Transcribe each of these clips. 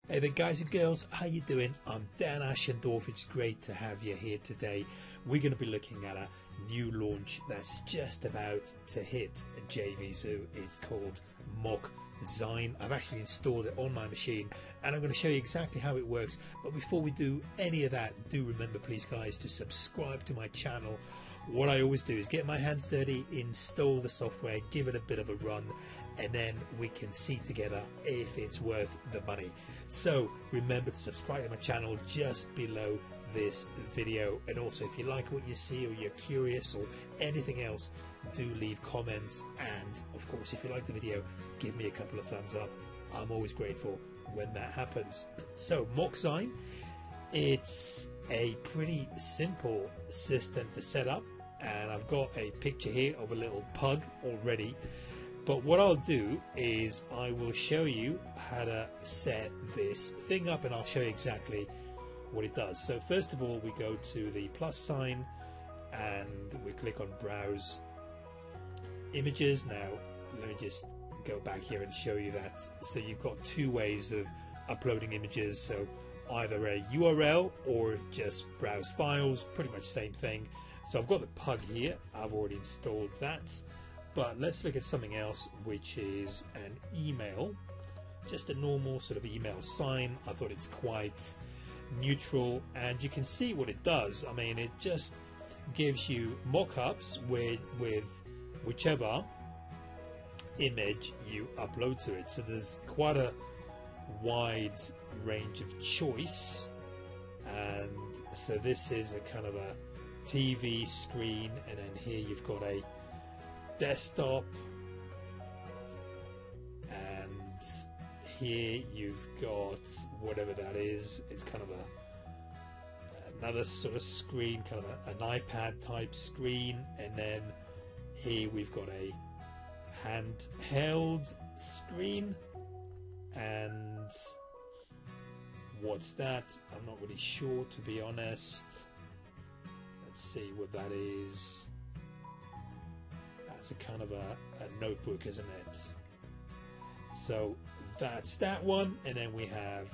Hey there guys and girls, how you doing? I'm Dan Ashendorf. It's great to have you here today. We're going to be looking at a new launch that's just about to hit JV Zoo. It's called MockZign. I've actually installed it on my machine and I'm going to show you exactly how it works. But before we do any of that, do remember please guys to subscribe to my channel. What I always do is get my hands dirty, install the software, give it a bit of a run, and then we can see together if it's worth the money. So remember to subscribe to my channel just below this video, and also if you like what you see or you're curious or anything else, do leave comments, and of course if you like the video, give me a couple of thumbs up. I'm always grateful when that happens. So MockZign, it's a pretty simple system to set up, and I've got a picture here of a little pug already. But what I'll do is I will show you how to set this thing up, and I'll show you exactly what it does. So first of all, we go to the plus sign and we click on browse images. Now let me just go back here and show you that. So you've got two ways of uploading images, so either a URL or just browse files, pretty much same thing. So I've got the pug here, I've already installed that. But let's look at something else, which is an email, just a normal sort of email sign. I thought it's quite neutral, and you can see what it does. I mean, it just gives you mock-ups with whichever image you upload to it. So there's quite a wide range of choice, and so this is a kind of a TV screen, and then here you've got a desktop, and here you've got whatever that is. It's kind of another sort of screen, kind of an iPad type screen, and then here we've got a handheld screen, and what's that? I'm not really sure, to be honest. Let's see what that is. It's a kind of a notebook, isn't it? So that's that one, and then we have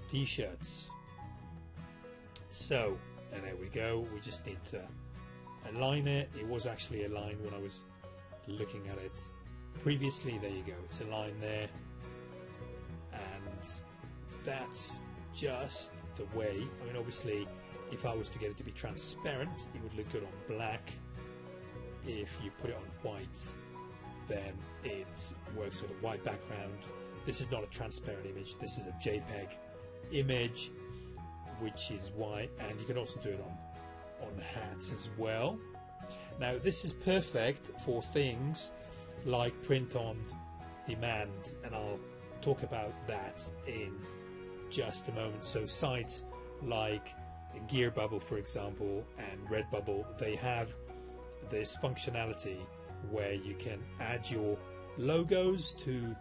t-shirts. So, and there we go. We just need to align it. It was actually aligned when I was looking at it previously. There you go, it's aligned there, and that's just the way. I mean, obviously if I was to get it to be transparent, it would look good on black. If you put it on white, then it works with a white background. This is not a transparent image, this is a JPEG image, which is white, and you can also do it on hats as well. Now this is perfect for things like print on demand, and I'll talk about that in just a moment. So sites like Gearbubble, for example, and Redbubble, they have this functionality where you can add your logos to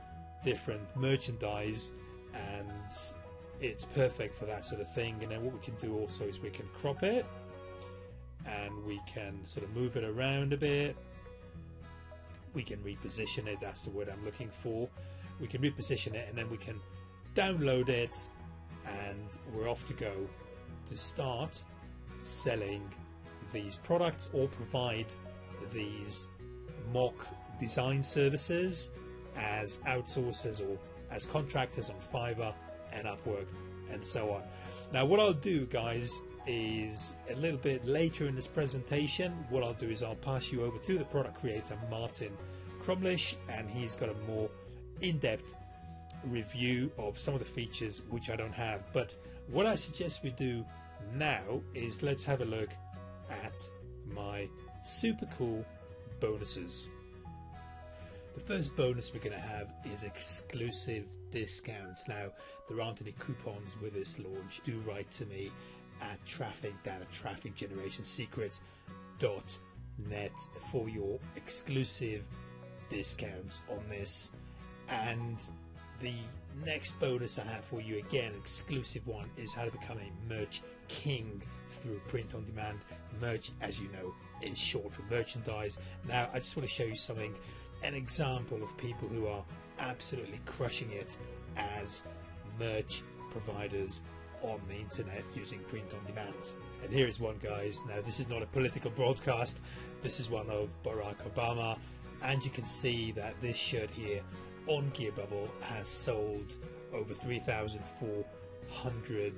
different merchandise, and it's perfect for that sort of thing. And then what we can do also is we can crop it, and we can sort of move it around a bit. We can reposition it, that's the word I'm looking for. We can reposition it, and then we can download it, and we're off to go to start selling these products or provide these mock design services as outsourcers or as contractors on Fiverr and Upwork and so on. Now what I'll do, guys, is a little bit later in this presentation, what I'll do is I'll pass you over to the product creator Martin Crumlish, and he's got a more in-depth review of some of the features which I don't have. But what I suggest we do now is let's have a look at my super cool bonuses. The first bonus we're going to have is exclusive discounts. Now there aren't any coupons with this launch. Do write to me at traffic-generationssecrets.net for your exclusive discounts on this. And the next bonus I have for you, again exclusive one, is how to become a merch king through print on demand. Merch, as you know, is short for merchandise. Now I just want to show you something, an example of people who are absolutely crushing it as merch providers on the internet using print on demand. And here is one, guys. Now, this is not a political broadcast. This is one of Barack Obama, and you can see that this shirt here on Gear Bubble has sold over 3,400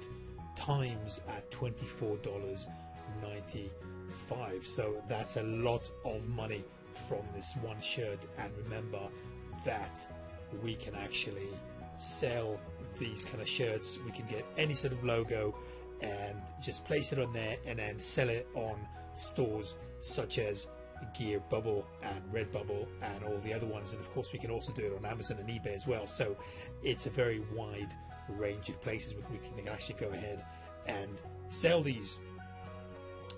times at $24.95. So that's a lot of money from this one shirt. And remember that we can actually sell these kind of shirts. We can get any sort of logo and just place it on there and then sell it on stores such as Gear Bubble and Redbubble and all the other ones. And of course we can also do it on Amazon and eBay as well. So it's a very wide range of places where we can actually go ahead and sell these.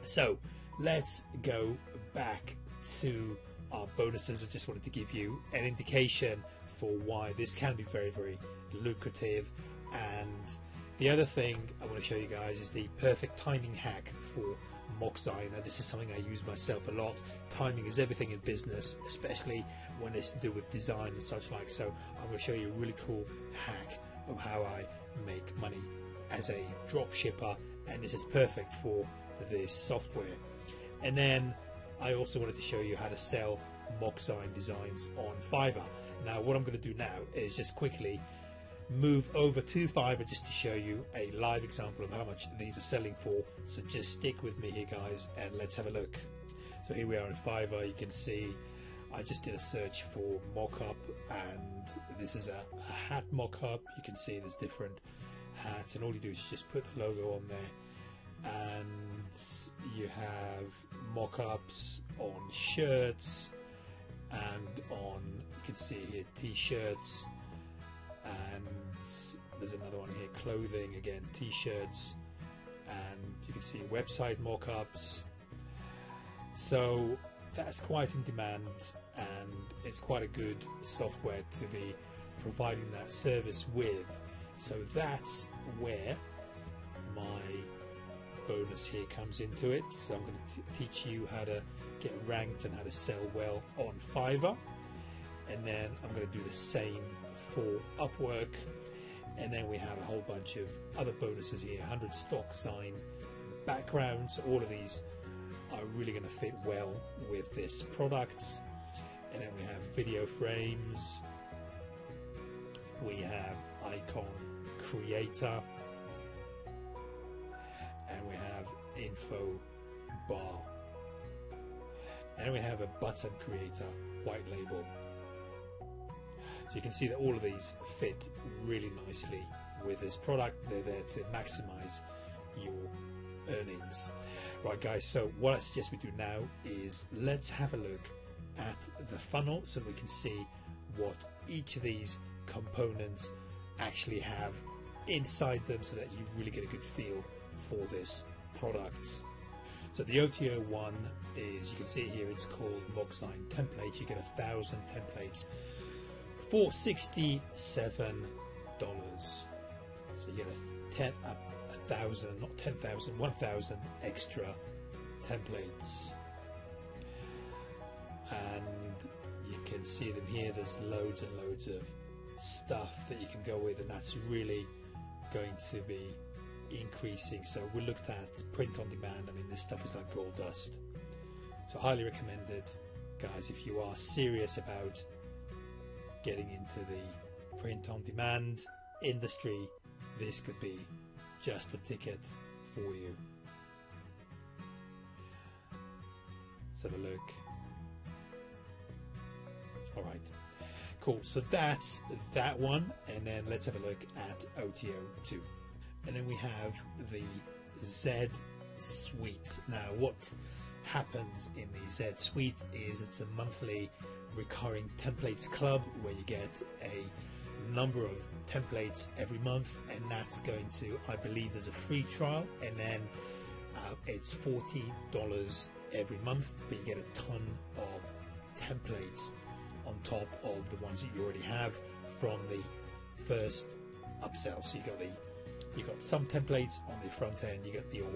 So let's go back to our bonuses. I just wanted to give you an indication for why this can be very, very lucrative. And the other thing I want to show you guys is the perfect timing hack for MockZign. Now, this is something I use myself a lot. Timing is everything in business, especially when it's to do with design and such like. So I'm going to show you a really cool hack of how I make money as a drop shipper, and this is perfect for this software. And then I also wanted to show you how to sell MockZign designs on Fiverr. Now, what I'm going to do now is just quickly move over to Fiverr just to show you a live example of how much these are selling for. So just stick with me here, guys, and let's have a look. So here we are in Fiverr. You can see I just did a search for mock-up, and this is a hat mock-up. You can see there's different hats, and all you do is just put the logo on there, and you have mock-ups on shirts and on, you can see here, t-shirts, and there's another one here, clothing, again, t-shirts, and you can see website mock-ups. So that's quite in demand, and it's quite a good software to be providing that service with. So that's where my bonus here comes into it. So I'm going to teach you how to get ranked and how to sell well on Fiverr, and then I'm going to do the same for Upwork. And then we have a whole bunch of other bonuses here, 100 stock sign backgrounds. All of these are really going to fit well with this product. And then we have video frames, we have icon creator, and we have info bar, and we have a button creator, white label. So you can see that all of these fit really nicely with this product. They're there to maximize your earnings. Right, guys, so what I suggest we do now is let's have a look at the funnel so we can see what each of these components actually have inside them, so that you really get a good feel for this product. So the OTO one is, you can see here, it's called MockZign templates. You get 1,000 templates for $67. So you get 1,000, not 10,000, 1,000 extra templates. And you can see them here. There's loads and loads of stuff that you can go with, and that's really going to be increasing. So we looked at print on demand. I mean, this stuff is like gold dust. So highly recommended, guys, if you are serious about getting into the print on demand industry. This could be just a ticket for you. Let's have a look. All right, cool. So that's that one, and then let's have a look at OTO 2. And then we have the Z Suite. Now, what happens in the Z Suite is it's a monthly recurring templates club where you get a number of templates every month, and that's going to, I believe there's a free trial, and then it's $40 every month, but you get a ton of templates on top of the ones that you already have from the first upsell. So you got some templates on the front end, you got your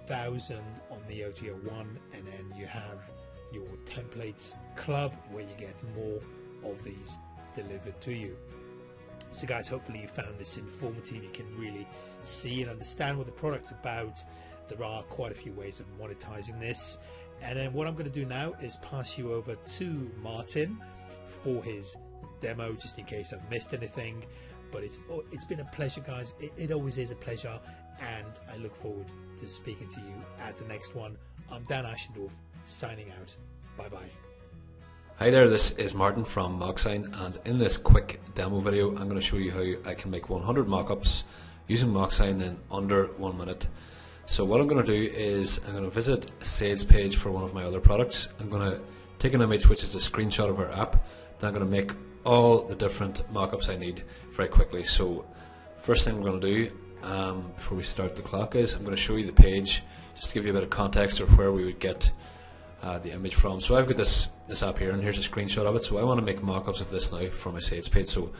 1,000 on the OTO 1, and then you have your templates club where you get more of these delivered to you. So guys, hopefully you found this informative. You can really see and understand what the product's about. There are quite a few ways of monetizing this. And then what I'm going to do now is pass you over to Martin for his demo, just in case I've missed anything. But it's been a pleasure, guys. It always is a pleasure, and I look forward to speaking to you at the next one. I'm Dan Ashendorf, signing out. Bye bye. Hi there, this is Martin from MockZign, and in this quick demo video I'm going to show you how I can make 100 mockups using MockZign in under 1 minute. So what I'm going to do is I'm going to visit a sales page for one of my other products. I'm going to take an image which is a screenshot of our app. Then I'm going to make all the different mockups I need very quickly. So first thing I'm going to do before we start the clock is I'm going to show you the page just to give you a bit of context of where we would get the image from. So I've got this app here, and here's a screenshot of it. So I want to make mockups of this now for my sales page. So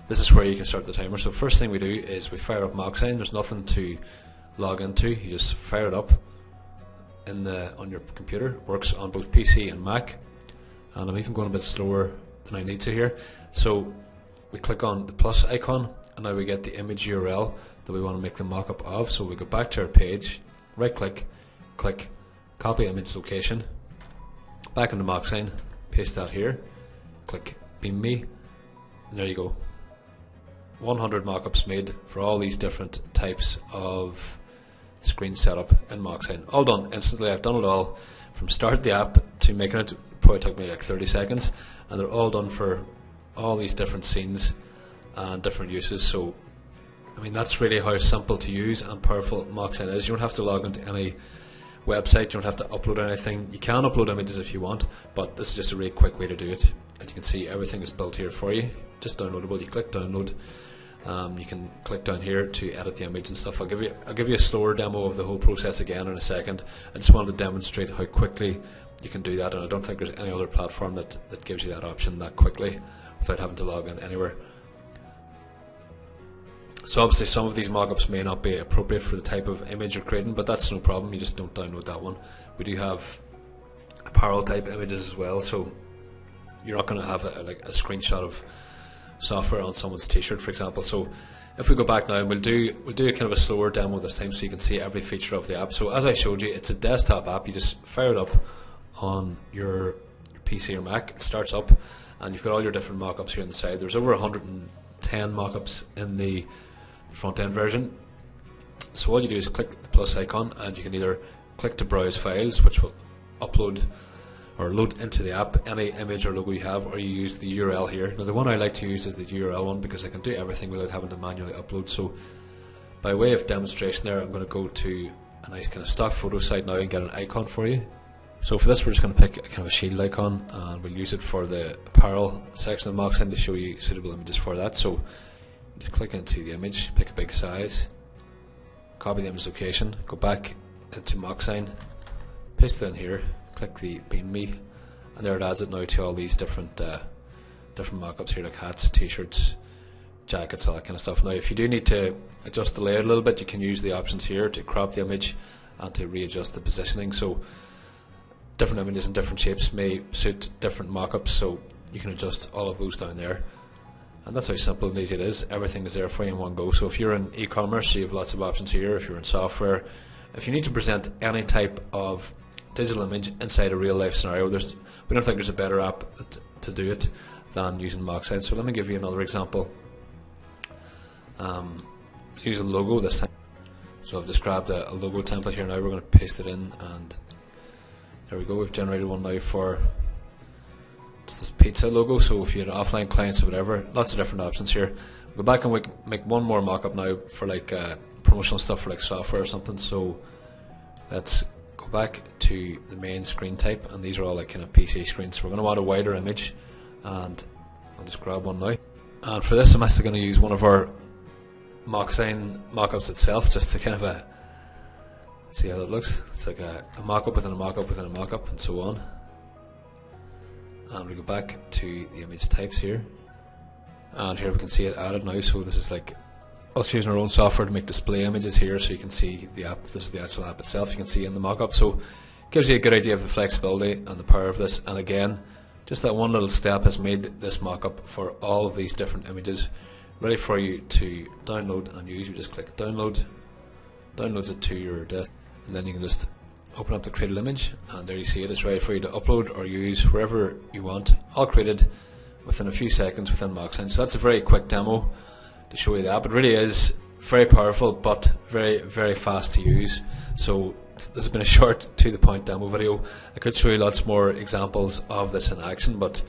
this is where you can start the timer. So first thing we do is we fire up MockZign. There's nothing to log into. You just fire it up on your computer. It works on both PC and Mac, and I'm even going a bit slower than I need to here. So we click on the plus icon, and now we get the image URL that we want to make the mockup of. So we go back to our page, right click, click copy image location, back into MockZign, paste that here, click beam me, and there you go. 100 mockups made for all these different types of screen setup in MockZign. All done instantly. I've done it all from start the app to making it. Probably took me like 30 seconds, and they're all done for all these different scenes and different uses. So I mean, that's really how simple to use and powerful MockZign is. You don't have to log into any website, you don't have to upload anything. You can upload images if you want, but this is just a really quick way to do it. And you can see everything is built here for you, just downloadable. You click download. You can click down here to edit the image and stuff. I'll give you a slower demo of the whole process again in a second. I just wanted to demonstrate how quickly you can do that, and I don't think there's any other platform that gives you that option that quickly without having to log in anywhere. So obviously some of these mockups may not be appropriate for the type of image you're creating, but that's no problem. You just don't download that one. We do have apparel type images as well, so you're not going to have like a screenshot of software on someone's t-shirt, for example. So if we go back now, we'll do a kind of a slower demo this time so you can see every feature of the app. So as I showed you, it's a desktop app. You just fire it up on your PC or Mac. It starts up, and you've got all your different mockups here on the side. There's over 110 mockups in the front end version. So all you do is click the plus icon, and you can either click to browse files, which will upload or load into the app any image or logo you have, or you use the URL here. Now the one I like to use is the URL one because I can do everything without having to manually upload. So by way of demonstration there, I'm going to go to a nice kind of stock photo site now and get an icon for you. So for this we're just going to pick a kind of a shield icon, and we'll use it for the apparel section of MockZign to show you suitable images for that. So just click into the image, pick a big size, copy the image location, go back into MockZign, paste it in here, click the beam me, and there it adds it now to all these different mockups here, like hats, t-shirts, jackets, all that kind of stuff. Now if you do need to adjust the layout a little bit, you can use the options here to crop the image and to readjust the positioning. So different images and different shapes may suit different mockups, so you can adjust all of those down there. And that's how simple and easy it is. Everything is there for you in one go. So if you're in e-commerce, you have lots of options here. If you're in software, if you need to present any type of digital image inside a real life scenario, we don't think there's a better app to do it than using MockZign. So let me give you another example. Use a logo this time. So I've just grabbed a logo template here now. We're going to paste it in, and there we go. We've generated one now for it's this pizza logo. So if you had offline clients or whatever, lots of different options here. We'll go back and we can make one more mock-up now for like promotional stuff for like software or something. So let's go back to the main screen type, and these are all like kind of PC screens. So we're going to want a wider image, and I'll just grab one now. And for this I'm actually going to use one of our MockZign mockups itself, just to kind of see how that looks. It's like a mock-up within a mock-up within a mock-up, and so on. And we go back to the image types here, and here we can see it added now. So this is like us using our own software to make display images here, so you can see the app. This is the actual app itself, you can see in the mock-up. So it gives you a good idea of the flexibility and the power of this. And again, just that one little step has made this mock-up for all of these different images ready for you to download and use. You just click download, downloads it to your desk, and then you can just open up the created image, and there you see it. It's ready for you to upload or use wherever you want, all created within a few seconds within MockZign. So that's a very quick demo to show you the app. It really is very powerful, but very, very fast to use. So this has been a short, to the point demo video. I could show you lots more examples of this in action, but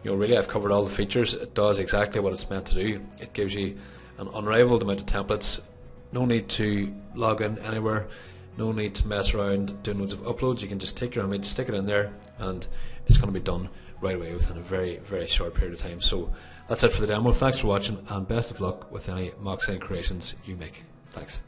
really I've covered all the features. It does exactly what it's meant to do. It gives you an unrivaled amount of templates. No need to log in anywhere. No need to mess around doing loads of uploads. You can just take your image, stick it in there, and it's going to be done right away within a very, very short period of time. So that's it for the demo. Thanks for watching, and best of luck with any MockZign creations you make. Thanks.